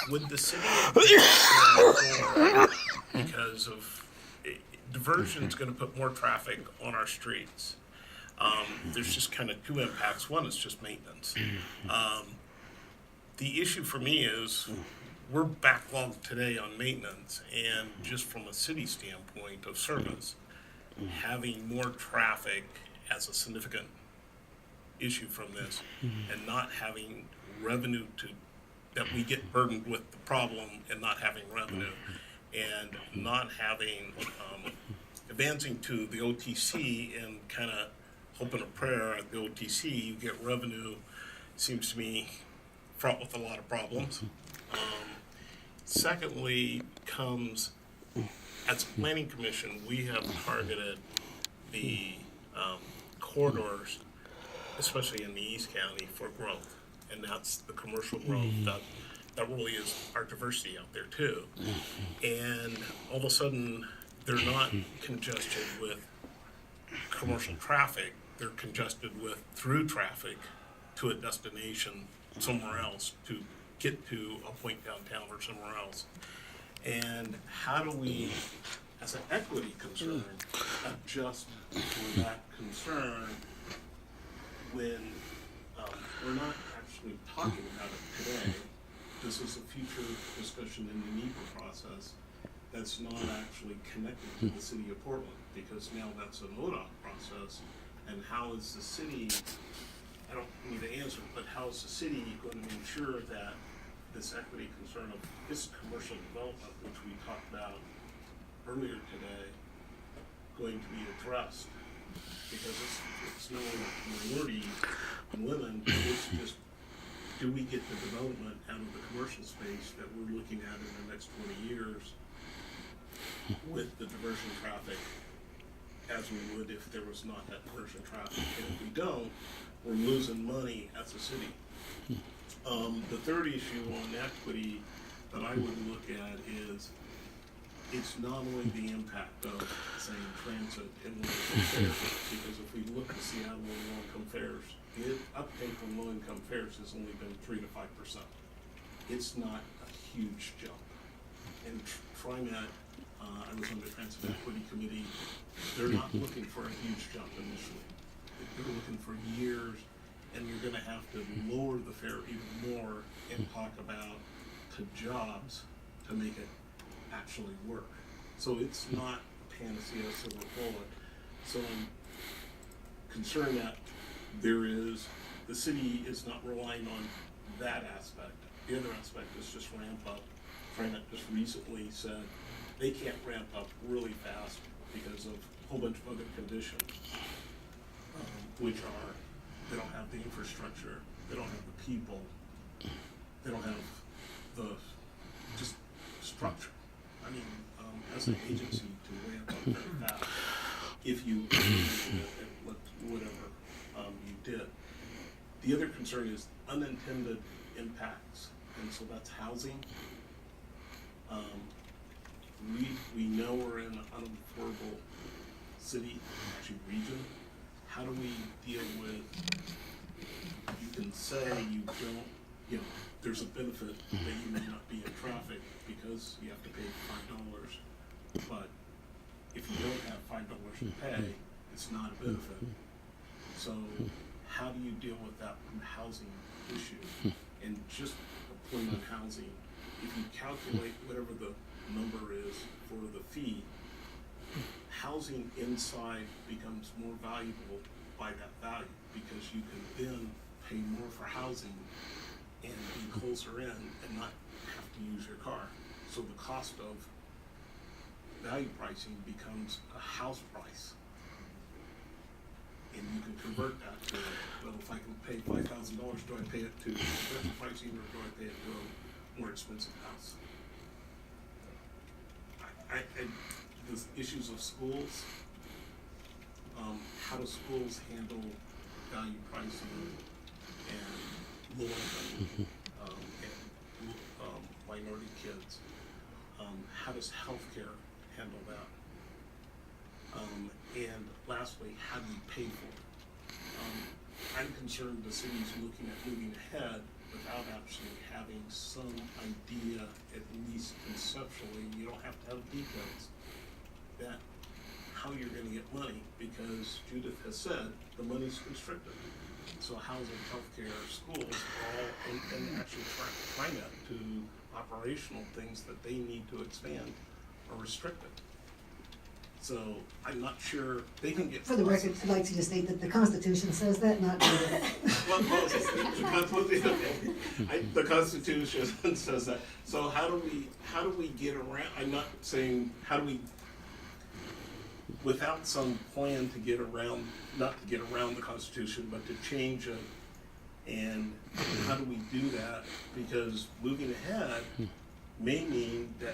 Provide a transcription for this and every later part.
Would the city going forward, because of diversion is going to put more traffic on our streets? There's just kind of two impacts. One is just maintenance. The issue for me is we're backlogged today on maintenance, and just from a city standpoint of service, having more traffic as a significant issue from this, and not having revenue that we get burdened with the problem and not having revenue, and not having advancing to the OTC and kind of hoping a prayer at the OTC you get revenue, seems to me fraught with a lot of problems. Secondly comes, as a planning commission, we have targeted the corridors, especially in the East County, for growth. And that's the commercial growth that really is our diversity out there too. And all of a sudden, they're not congested with commercial traffic, they're congested with through traffic to a destination somewhere else to get to a point downtown or somewhere else. And how do we, as an equity concern, adjust for that concern when we're not actually talking about it today? This is a future discussion in the NEPA process that's not actually connected to the city of Portland, because now that's an ODOT process. And how is the city, I don't need to answer, but how is the city going to ensure that this equity concern of this commercial development, which we talked about earlier today, going to be addressed? Because it's no minority women, it's just, do we get the development out of the commercial space that we're looking at in the next 20 years with the diversion traffic as we would if there was not that diversion traffic? And if we don't, we're losing money as a city. The third issue on equity that I would look at is, it's not only the impact of, say, transit and low-income fares, because if we look at Seattle and low-income fares, the uptake on low-income fares has only been 3 to 5%. It's not a huge jump. And TriMet, I was on the Transit Equity Committee, they're not looking for a huge jump initially. They're looking for years, and you're gonna have to lower the fare even more and talk about to jobs to make it actually work. So it's not a panacea, silver bullet. So I'm concerned that the city is not relying on that aspect. The other aspect is just ramp up. TriMet just recently said they can't ramp up really fast because of a whole bunch of other conditions, which are, they don't have the infrastructure, they don't have the people, they don't have the just structure. I mean, as an agency to ramp up very fast, if you whatever you did. The other concern is unintended impacts, and so that's housing. We know we're in an unaffordable city, actually region. How do we deal with, you can say you don't, there's a benefit that you may not be in traffic because you have to pay $5, but if you don't have $5 to pay, it's not a benefit. So how do you deal with that housing issue? And just a point on housing, if you calculate whatever the number is for the fee, housing inside becomes more valuable by that value, because you can then pay more for housing and be closer in and not have to use your car. So the cost of value pricing becomes a house price. And you can convert that to, well, if I can pay $5,000, do I pay it to rental pricing, or do I pay it to a more expensive house? The issues of schools, how do schools handle value pricing and low income and minority kids? How does healthcare handle that? And lastly, how do you pay for it? I'm concerned the city's looking at moving ahead without actually having some idea, at least conceptually, you don't have to have details, that how you're gonna get money, because Judith has said, the money's constricted. So housing, healthcare, schools, all, and actually climate to operational things that they need to expand are restricted. So I'm not sure they can get. For the record, I'd like to just state that the Constitution says that, not Judith. The Constitution says that. So how do we get around? I'm not saying how do we, without some plan to get around, not to get around the Constitution, but to change it. And how do we do that? Because moving ahead may mean that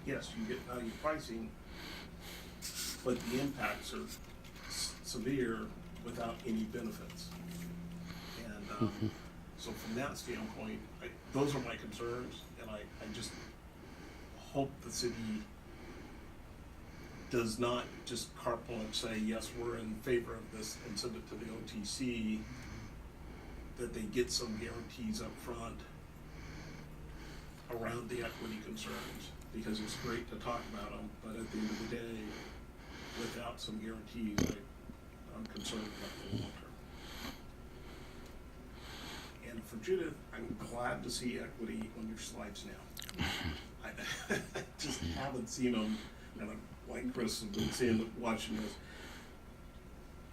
yes, you get value pricing, but the impacts are severe without any benefits. And so from that standpoint, those are my concerns, and I just hope the city does not just carpool and say, yes, we're in favor of this and send it to the OTC, that they get some guarantees up front around the equity concerns, because it's great to talk about them, but at the end of the day, without some guarantees, I'm concerned about the long term. And for Judith, I'm glad to see equity on your slides now. I just haven't seen them, and I'm like Chris has been watching this.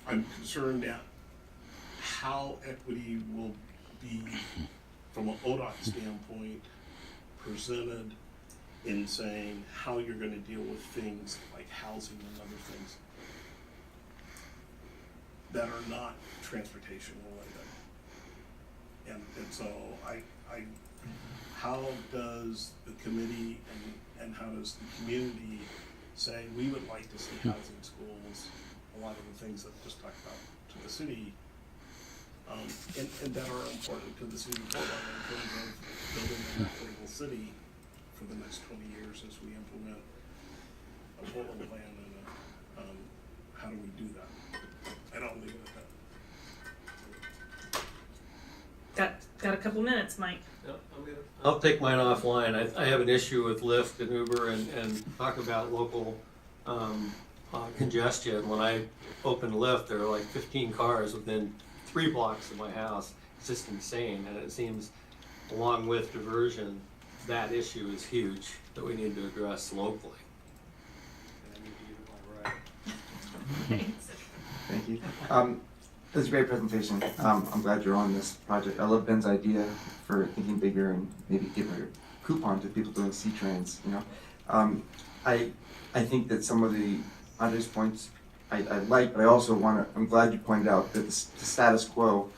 I'm concerned at how equity will be, from an ODOT standpoint, presented in saying how you're going to deal with things like housing and other things that are not transportation related. And so how does the committee and how does the community say we would like to see housing, schools, a lot of the things that we just talked about to the city, and that are important to the city of Portland in terms of building an equitable city for the next 20 years as we implement a Portland plan, and how do we do that? And I'll leave it at that. Got a couple minutes, Mike. Yep, I'll take mine offline. I have an issue with Lyft and Uber and talk about local congestion. When I opened Lyft, there were like 15 cars within 3 blocks of my house. It's just insane, and it seems, along with diversion, that issue is huge that we need to address locally. And I need to get it all right. Thank you. This is a great presentation. I'm glad you're on this project. I love Ben's idea for thinking bigger and maybe give a coupon to people doing C-Trans, you know. I think that some of the Andre's points I like, but I also I'm glad you pointed out that the status quo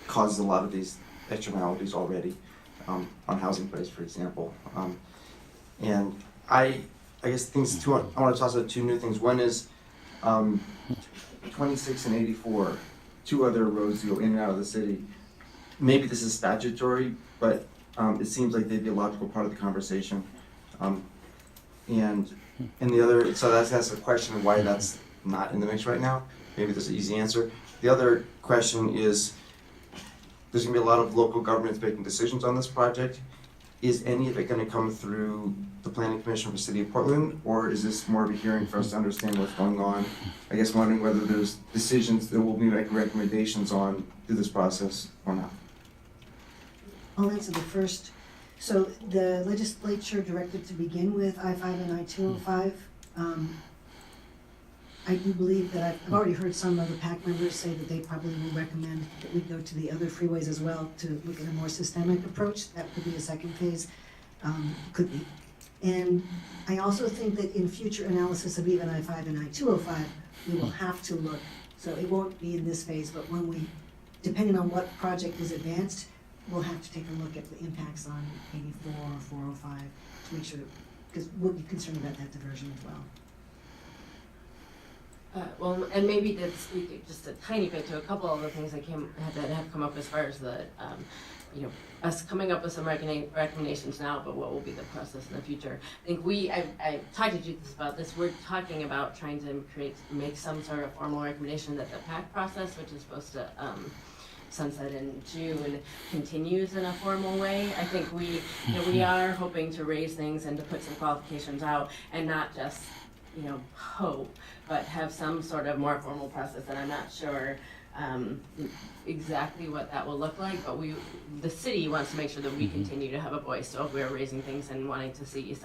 causes a lot of these externalities already, on housing price, for example. And I guess things I want to toss out 2 new things. One is 26 and 84, 2 other roads go in and out of the city. Maybe this is statutory, but it seems like they'd be a logical part of the conversation. And the other, so that's a question of why that's not in the mix right now. Maybe there's an easy answer. The other question is, there's gonna be a lot of local governments making decisions on this project. Is any of it gonna come through the Planning Commission for the City of Portland, or is this more of a hearing for us to understand what's going on? I guess wondering whether there's decisions that we'll be making recommendations on through this process or not. I'll answer the first. So the legislature directed to begin with I-5 and I-205. I do believe that I've already heard some of the PAC members say that they probably will recommend that we go to the other freeways as well to look at a more systemic approach. That could be a second phase, could be. And I also think that in future analysis of even I-5 and I-205, we will have to look, so it won't be in this phase, but when we, depending on what project is advanced, we'll have to take a look at the impacts on 84 or 405 to make sure, because we'll be concerned about that diversion as well. Well, and maybe to speak just a tiny bit to a couple of the things that have come up as far as the, us coming up with some recommendations now, but what will be the process in the future. I think I talked to Judith about this. We're talking about trying to make some sort of formal recommendation that the PAC process, which is supposed to sunset in June continues in a formal way. I think we are hoping to raise things and to put some qualifications out and not just, hope, but have some sort of more formal process, and I'm not sure exactly what that will look like, but the city wants to make sure that we continue to have a voice. So if we're raising things and wanting to see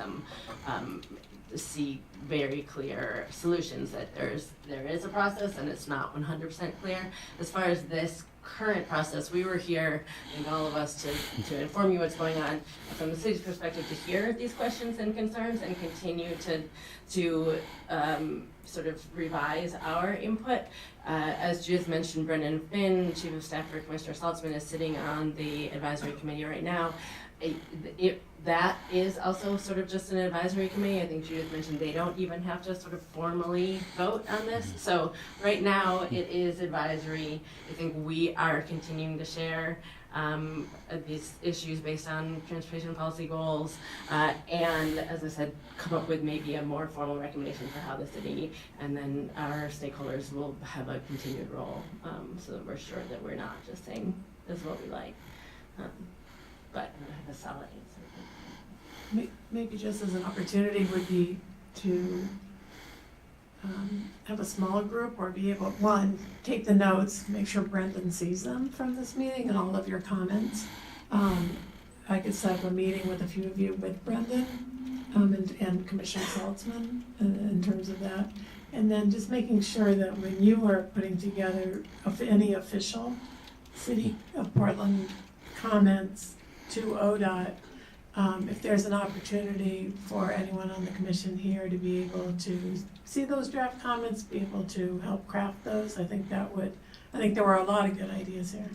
see very clear solutions, that there is a process and it's not 100% clear. As far as this current process, we were here, I think all of us, to inform you what's going on from the city's perspective, to hear these questions and concerns and continue to sort of revise our input. As Judith mentioned, Brendan Finn, Chief of Staff for Commissioner Saltzman, is sitting on the advisory committee right now. That is also sort of just an advisory committee. I think Judith mentioned they don't even have to sort of formally vote on this. So right now it is advisory. I think we are continuing to share these issues based on transportation policy goals, and as I said, come up with maybe a more formal recommendation for how the city and then our stakeholders will have a continued role, so that we're sure that we're not just saying this is what we like, but have a solid answer. Maybe just as an opportunity would be to have a smaller group, or be able, one, take the notes, make sure Brendan sees them from this meeting and all of your comments. I could set up a meeting with a few of you with Brendan and Commissioner Saltzman in terms of that. And then just making sure that when you are putting together any official City of Portland comments to ODOT, if there's an opportunity for anyone on the commission here to be able to see those draft comments, be able to help craft those, I think there were a lot of good ideas here.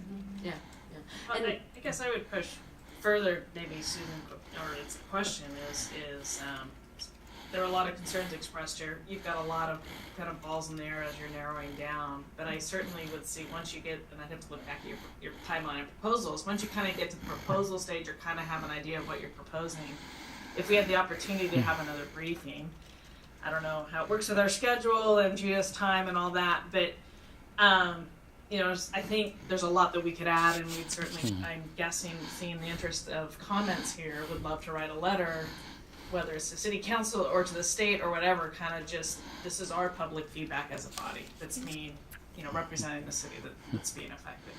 Yeah. Well, I guess I would push further, maybe Susan, or its question is there are a lot of concerns expressed here. You've got a lot of kind of balls in the air as you're narrowing down, but I certainly would see once you get, and I'd have to look back at your timeline of proposals, once you kind of get to the proposal stage or kind of have an idea of what you're proposing, if we had the opportunity to have another briefing, I don't know how it works with our schedule and GS time and all that, but I think there's a lot that we could add, and we'd certainly, I'm guessing, seeing the interest of comments here, would love to write a letter, whether it's to city council or to the state or whatever, kind of just, this is our public feedback as a body that's being, representing the city that's being affected.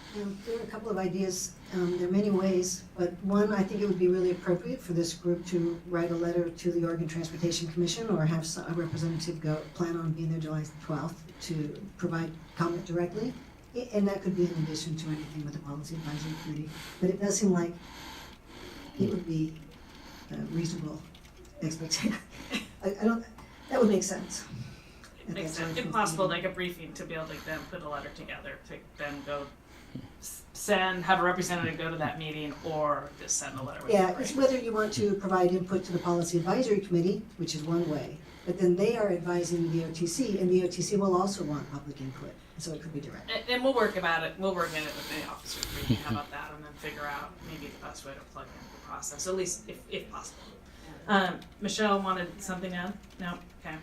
There are a couple of ideas. There are many ways, but one, I think it would be really appropriate for this group to write a letter to the Oregon Transportation Commission, or have a representative plan on being there July 12th to provide comment directly. And that could be in addition to anything with the Policy Advisory Committee. But it does seem like it would be reasonable expectation. That would make sense. It makes sense. If possible, like a briefing to be able to then put a letter together to then go have a representative go to that meeting, or just send a letter with Yeah, it's whether you want to provide input to the Policy Advisory Committee, which is one way, but then they are advising the OTC, and the OTC will also want public input, so it could be direct. And we'll work about it. We'll work in it with the officers. We can how about that, and then figure out maybe the best way to plug into the process, at least if possible. Michelle wanted something to add? No? Okay.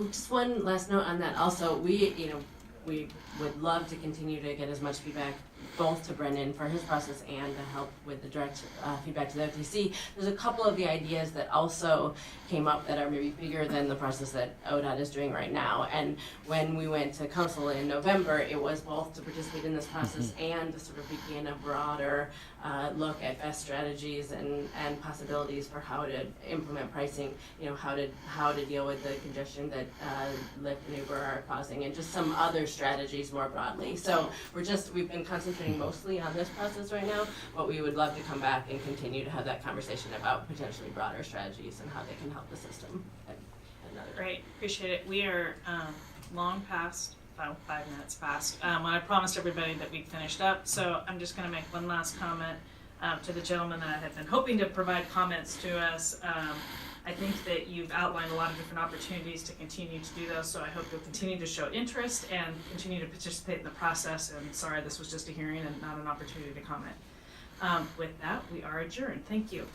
Just one last note on that. Also, we would love to continue to get as much feedback both to Brendan for his process and to help with the direct feedback to the FTC. There's a couple of the ideas that also came up that are maybe bigger than the process that ODOT is doing right now. And when we went to council in November, it was both to participate in this process and to sort of begin a broader look at best strategies and possibilities for how to implement pricing, how to deal with the congestion that Lyft and Uber are causing, and just some other strategies more broadly. So we've been concentrating mostly on this process right now, but we would love to come back and continue to have that conversation about potentially broader strategies and how they can help the system. Great, appreciate it. We are long past, 5 minutes past, when I promised everybody that we'd finished up, so I'm just going to make one last comment to the gentleman that had been hoping to provide comments to us. I think that you've outlined a lot of different opportunities to continue to do those, so I hope you'll continue to show interest and continue to participate in the process. And sorry, this was just a hearing and not an opportunity to comment. With that, we are adjourned. Thank you.